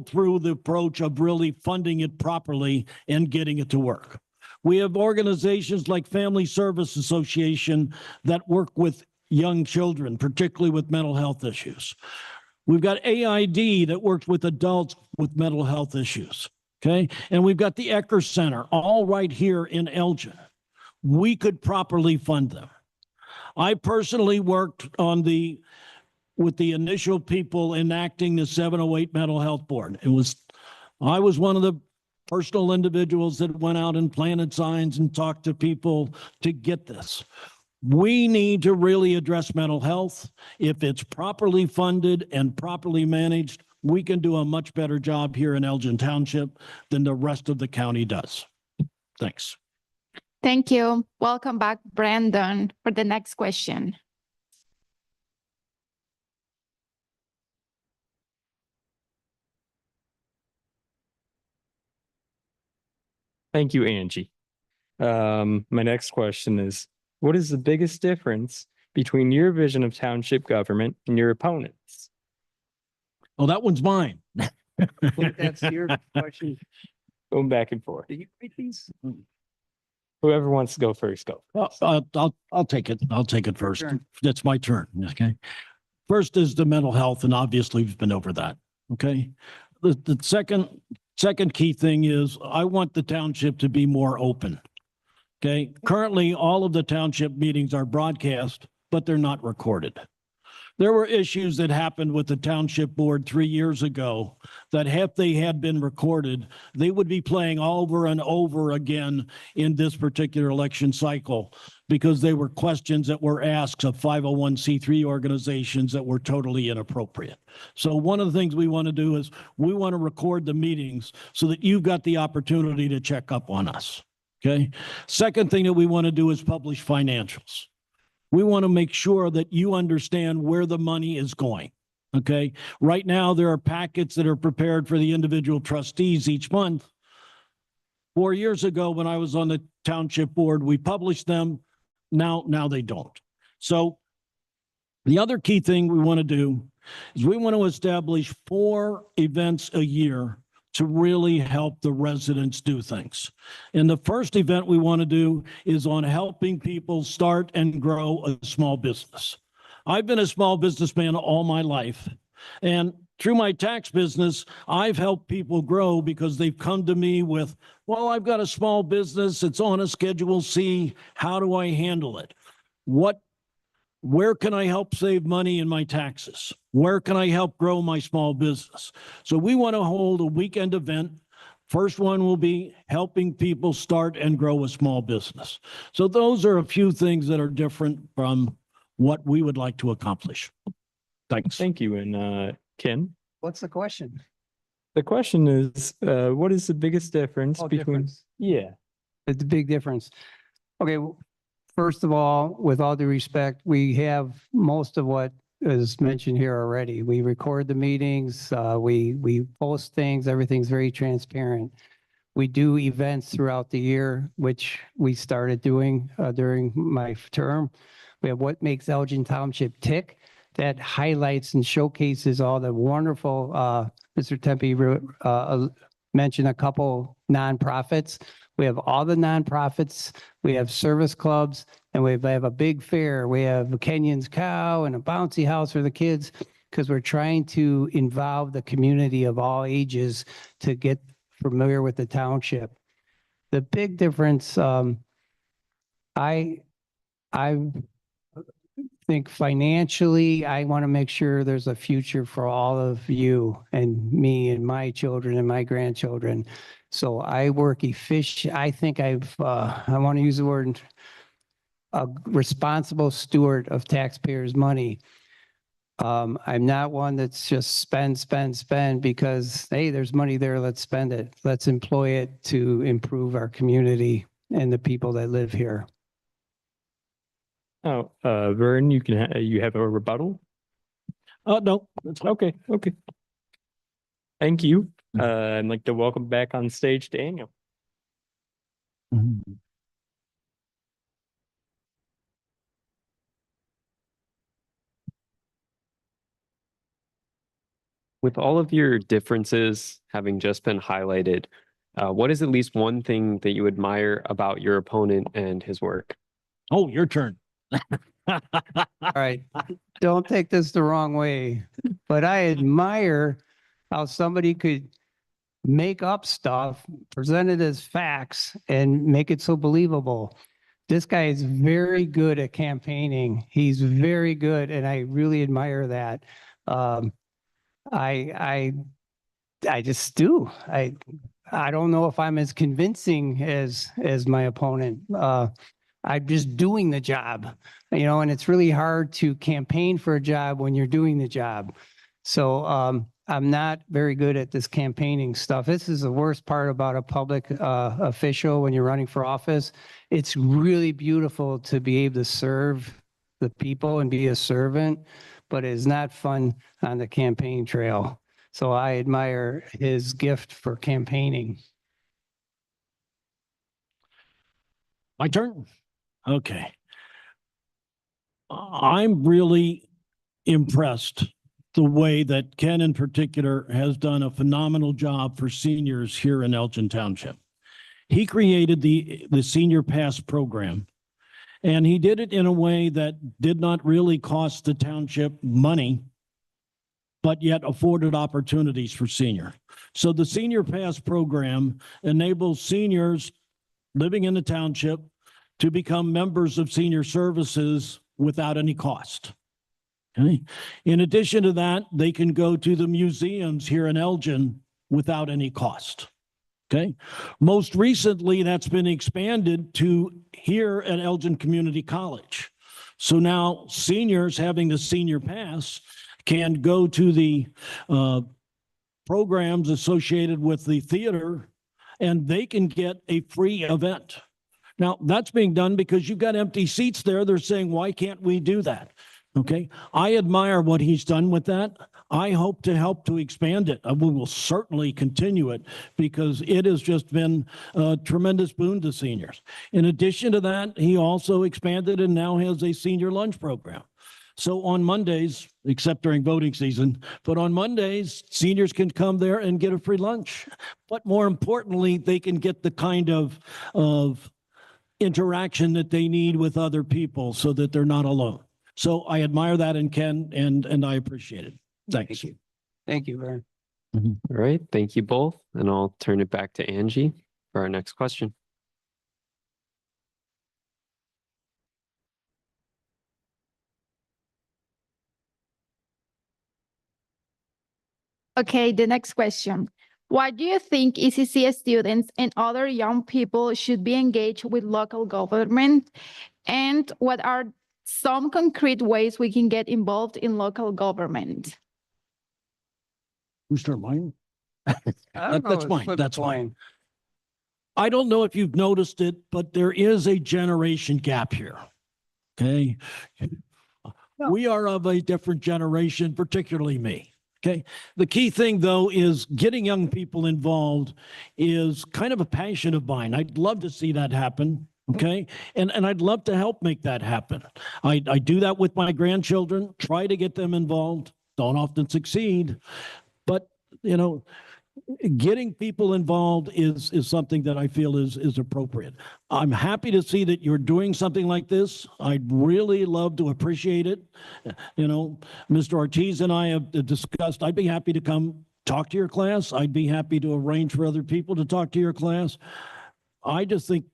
through the approach of really funding it properly and getting it to work. We have organizations like Family Service Association that work with young children, particularly with mental health issues. We've got AID that works with adults with mental health issues, okay? And we've got the Ecker Center, all right here in Elgin. We could properly fund them. I personally worked with the initial people enacting the 708 Mental Health Board. I was one of the personal individuals that went out and planted signs and talked to people to get this. We need to really address mental health. If it's properly funded and properly managed, we can do a much better job here in Elgin Township than the rest of the county does. Thanks. Thank you. Welcome back, Brandon, for the next question. Thank you, Angie. My next question is, what is the biggest difference between your vision of township government and your opponents? Oh, that one's mine. That's your question. Going back and forth. Do you read these? Whoever wants to go first, go. I'll take it. I'll take it first. Turn. It's my turn. Okay. First is the mental health, and obviously we've been over that. Okay. The second key thing is I want the township to be more open. Okay. Currently, all of the township meetings are broadcast, but they're not recorded. There were issues that happened with the township board 3 years ago that if they had been recorded, they would be playing over and over again in this particular election cycle because they were questions that were asked of 501c3 organizations that were totally inappropriate. So one of the things we want to do is we want to record the meetings so that you've got the opportunity to check up on us. Okay. Second thing that we want to do is publish financials. We want to make sure that you understand where the money is going. Okay. Right now, there are packets that are prepared for the individual trustees each month. 4 years ago, when I was on the township board, we published them. Now they don't. So the other key thing we want to do is we want to establish 4 events a year to really help the residents do things. And the first event we want to do is on helping people start and grow a small business. I've been a small businessman all my life. And through my tax business, I've helped people grow because they've come to me with, well, I've got a small business. It's on a Schedule C. How do I handle it? Where can I help save money in my taxes? Where can I help grow my small business? So we want to hold a weekend event. First one will be helping people start and grow a small business. So those are a few things that are different from what we would like to accomplish. Thanks. Thank you. And Ken? What's the question? The question is, what is the biggest difference between? Difference. Yeah. It's a big difference. Okay. First of all, with all due respect, we have most of what is mentioned here already. We record the meetings, we post things, everything's very transparent. We do events throughout the year, which we started doing during my term. We have What Makes Elgin Township Tick that highlights and showcases all the wonderful, Mr. Tempe mention a couple nonprofits. We have all the nonprofits, we have service clubs, and we have a big fair. We have Kenyon's Cow and a bouncy house for the kids, because we're trying to involve the community of all ages to get familiar with the township. The big difference, I think financially, I want to make sure there's a future for all of you and me and my children and my grandchildren. So I work efficient. I think I want to use the word, a responsible steward of taxpayers' money. I'm not one that's just spend because, hey, there's money there, let's spend it. Let's employ it to improve our community and the people that live here. Oh, Vern, you have a rebuttal? No, that's fine. Okay. Thank you. I'd like to welcome back on stage Daniel. With all of your differences having just been highlighted, what is at least one thing that you admire about your opponent and his work? Oh, your turn. All right, don't take this the wrong way, but I admire how somebody could make up stuff, present it as facts, and make it so believable. This guy is very good at campaigning. He's very good, and I really admire that. I just do. I don't know if I'm as convincing as my opponent. I'm just doing the job, and it's really hard to campaign for a job when you're doing the job. So I'm not very good at this campaigning stuff. This is the worst part about a public official when you're running for office. It's really beautiful to be able to serve the people and be a servant, but it's not fun on the campaign trail. So I admire his gift for campaigning. My turn? Okay. I'm really impressed the way that Ken in particular has done a phenomenal job for seniors here in Elgin Township. He created the Senior Pass program, and he did it in a way that did not really cost the township money, but yet afforded opportunities for senior. So the Senior Pass program enables seniors living in the township to become members of senior services without any cost. Okay. In addition to that, they can go to the museums here in Elgin without any cost. Okay. Most recently, that's been expanded to here at Elgin Community College. So now seniors having the Senior Pass can go to the programs associated with the theater, and they can get a free event. Now, that's being done because you've got empty seats there. They're saying, why can't we do that? Okay. I admire what he's done with that. I hope to help to expand it. We will certainly continue it because it has just been a tremendous boon to seniors. In addition to that, he also expanded and now has a senior lunch program. So on Mondays, except during voting season, but on Mondays, seniors can come there and get a free lunch. But more importantly, they can get the kind of interaction that they need with other people so that they're not alone. So I admire that in Ken, and I appreciate it. Thanks. Thank you, Vern. All right, thank you both. And I'll turn it back to Angie for our next question. Okay, the next question. Why do you think ECC students and other young people should be engaged with local government? And what are some concrete ways we can get involved in local government? Who's turn mine? That's fine. That's fine. I don't know if you've noticed it, but there is a generation gap here. Okay. We are of a different generation, particularly me. Okay. The key thing, though, is getting young people involved is kind of a passion of mine. I'd love to see that happen. Okay. And I'd love to help make that happen. I do that with my grandchildren, try to get them involved. Don't often succeed. But, getting people involved is something that I feel is appropriate. I'm happy to see that you're doing something like this. I'd really love to appreciate it. You know, Mr. Ortiz and I have discussed, I'd be happy to come talk to your class. I'd be happy to arrange for other people to talk to your class. I just think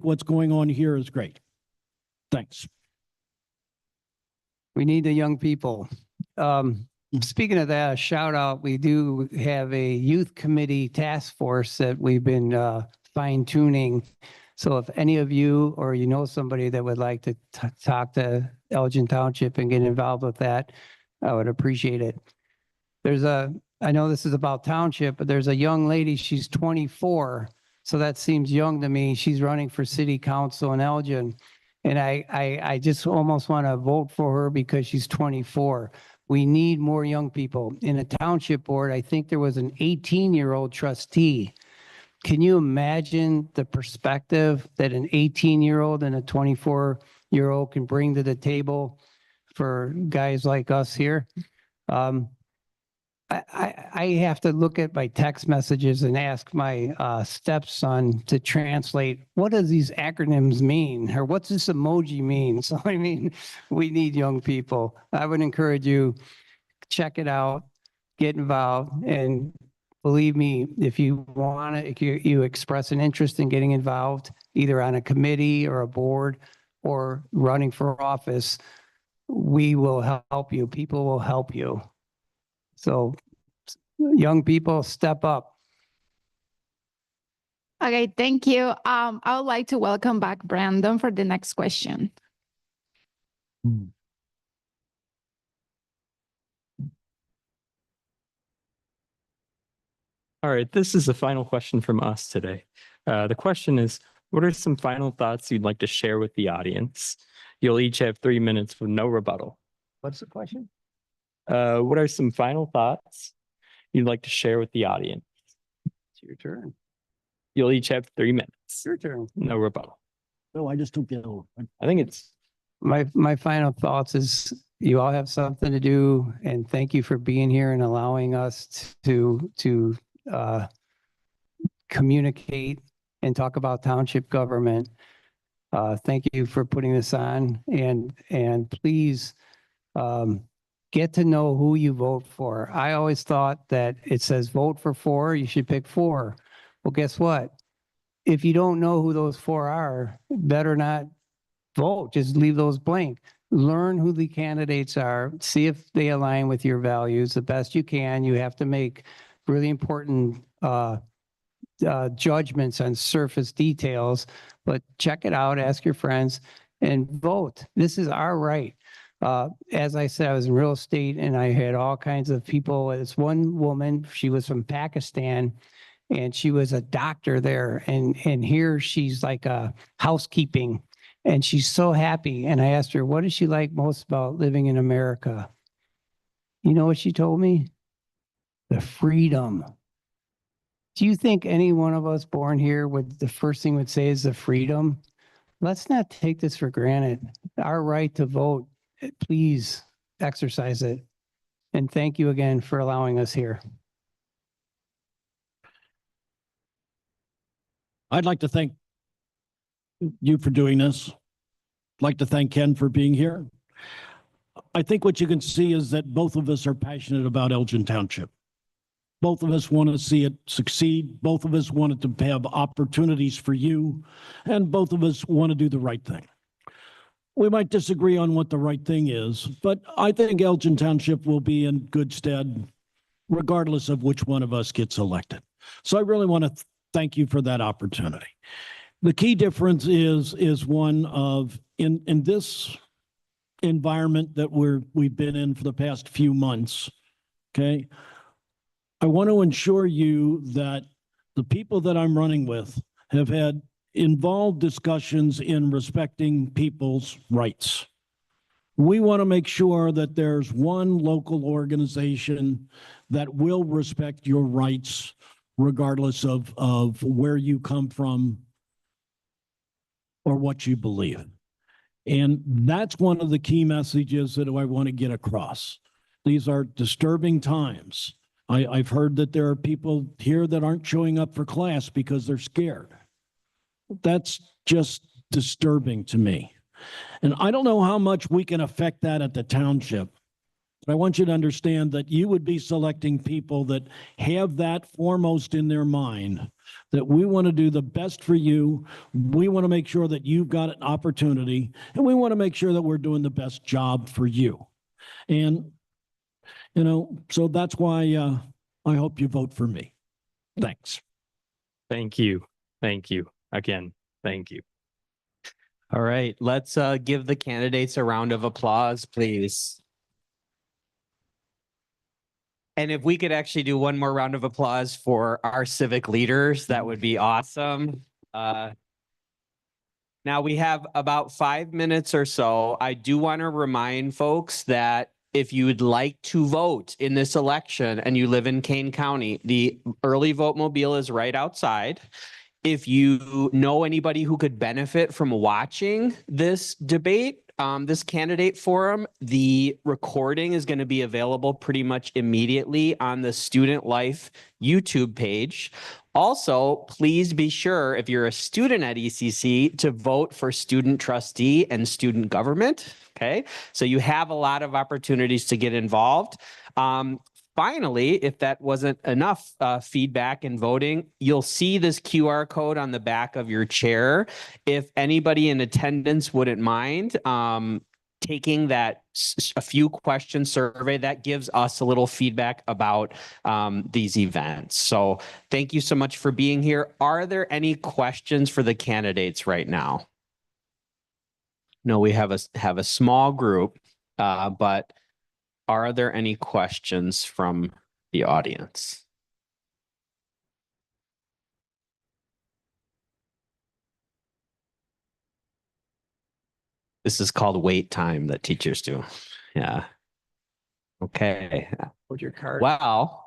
what's going on here is great. Thanks. We need the young people. Speaking of that, a shout out, we do have a youth committee task force that we've been fine tuning. So if any of you or you know somebody that would like to talk to Elgin Township and get involved with that, I would appreciate it. I know this is about Township, but there's a young lady, she's 24. So that seems young to me. She's running for city council in Elgin. And I just almost want to vote for her because she's 24. We need more young people. In a township board, I think there was an 18-year-old trustee. Can you imagine the perspective that an 18-year-old and a 24-year-old can bring to the table for guys like us here? I have to look at my text messages and ask my stepson to translate, what does these acronyms mean? Or what's this emoji mean? So, I mean, we need young people. I would encourage you, check it out, get involved. And believe me, if you want to, if you express an interest in getting involved, either on a committee or a board or running for office, we will help you. People will help you. So young people, step up. Okay, thank you. I would like to welcome back Brandon for the next question. All right, this is the final question from us today. The question is, what are some final thoughts you'd like to share with the audience? You'll each have 3 minutes with no rebuttal. What's the question? What are some final thoughts you'd like to share with the audience? It's your turn. You'll each have 3 minutes. Your turn. No rebuttal. No, I just took it over. I think it's My final thoughts is you all have something to do, and thank you for being here and allowing us to communicate and talk about township government. Thank you for putting this on, and please get to know who you vote for. I always thought that it says vote for 4, you should pick 4. Well, guess what? If you don't know who those 4 are, better not vote. Just leave those blank. Learn who the candidates are. See if they align with your values the best you can. You have to make really important judgments on surface details, but check it out, ask your friends, and vote. This is our right. As I said, I was in real estate and I had all kinds of people. This one woman, she was from Pakistan and she was a doctor there. And here she's like a housekeeping and she's so happy. And I asked her, what does she like most about living in America? You know what she told me? The freedom. Do you think any one of us born here would, the first thing would say is the freedom? Let's not take this for granted. Our right to vote, please exercise it. And thank you again for allowing us here. I'd like to thank you for doing this. I'd like to thank Ken for being here. I think what you can see is that both of us are passionate about Elgin Township. Both of us want to see it succeed. Both of us wanted to have opportunities for you, and both of us want to do the right thing. We might disagree on what the right thing is, but I think Elgin Township will be in good stead regardless of which one of us gets elected. So I really want to thank you for that opportunity. The key difference is one of in this environment that we've been in for the past few months, okay? I want to ensure you that the people that I'm running with have had involved discussions in respecting people's rights. We want to make sure that there's one local organization that will respect your rights regardless of where you come from or what you believe. And that's one of the key messages that I want to get across. These are disturbing times. I've heard that there are people here that aren't showing up for class because they're scared. That's just disturbing to me. And I don't know how much we can affect that at the township. But I want you to understand that you would be selecting people that have that foremost in their mind, that we want to do the best for you. We want to make sure that you've got an opportunity, and we want to make sure that we're doing the best job for you. And, you know, so that's why I hope you vote for me. Thanks. Thank you. Thank you. Again, thank you. All right, let's give the candidates a round of applause, please. And if we could actually do one more round of applause for our civic leaders, that would be awesome. Now we have about 5 minutes or so. I do want to remind folks that if you would like to vote in this election and you live in Kane County, the early vote mobile is right outside. If you know anybody who could benefit from watching this debate, this candidate forum, the recording is going to be available pretty much immediately on the Student Life YouTube page. Also, please be sure, if you're a student at ECC, to vote for student trustee and student government. Okay, so you have a lot of opportunities to get involved. Finally, if that wasn't enough feedback in voting, you'll see this QR code on the back of your chair. If anybody in attendance wouldn't mind taking that a few question survey, that gives us a little feedback about these events. So thank you so much for being here. Are there any questions for the candidates right now? No, we have a small group, but are there any questions from the audience? This is called wait time that teachers do. Yeah. Okay. Hold your card. Well,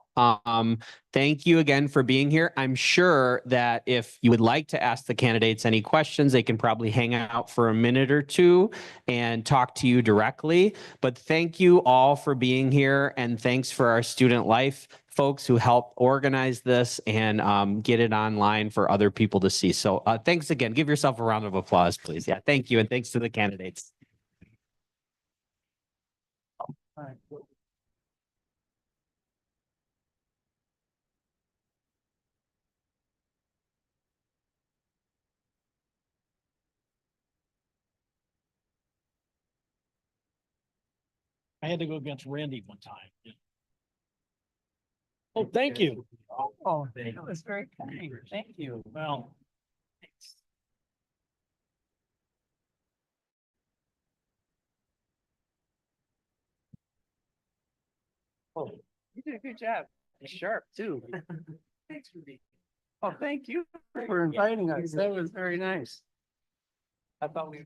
thank you again for being here. I'm sure that if you would like to ask the candidates any questions, they can probably hang out for a minute or two and talk to you directly. But thank you all for being here, and thanks for our Student Life folks who helped organize this and get it online for other people to see. So thanks again. Give yourself a round of applause, please. Yeah, thank you. And thanks to the candidates. I had to go against Randy one time. Oh, thank you. Oh, that was very kind. Thank you. Well, Oh, you did a good job. Sharp too. Thanks for being. Oh, thank you for inviting us. That was very nice. I thought we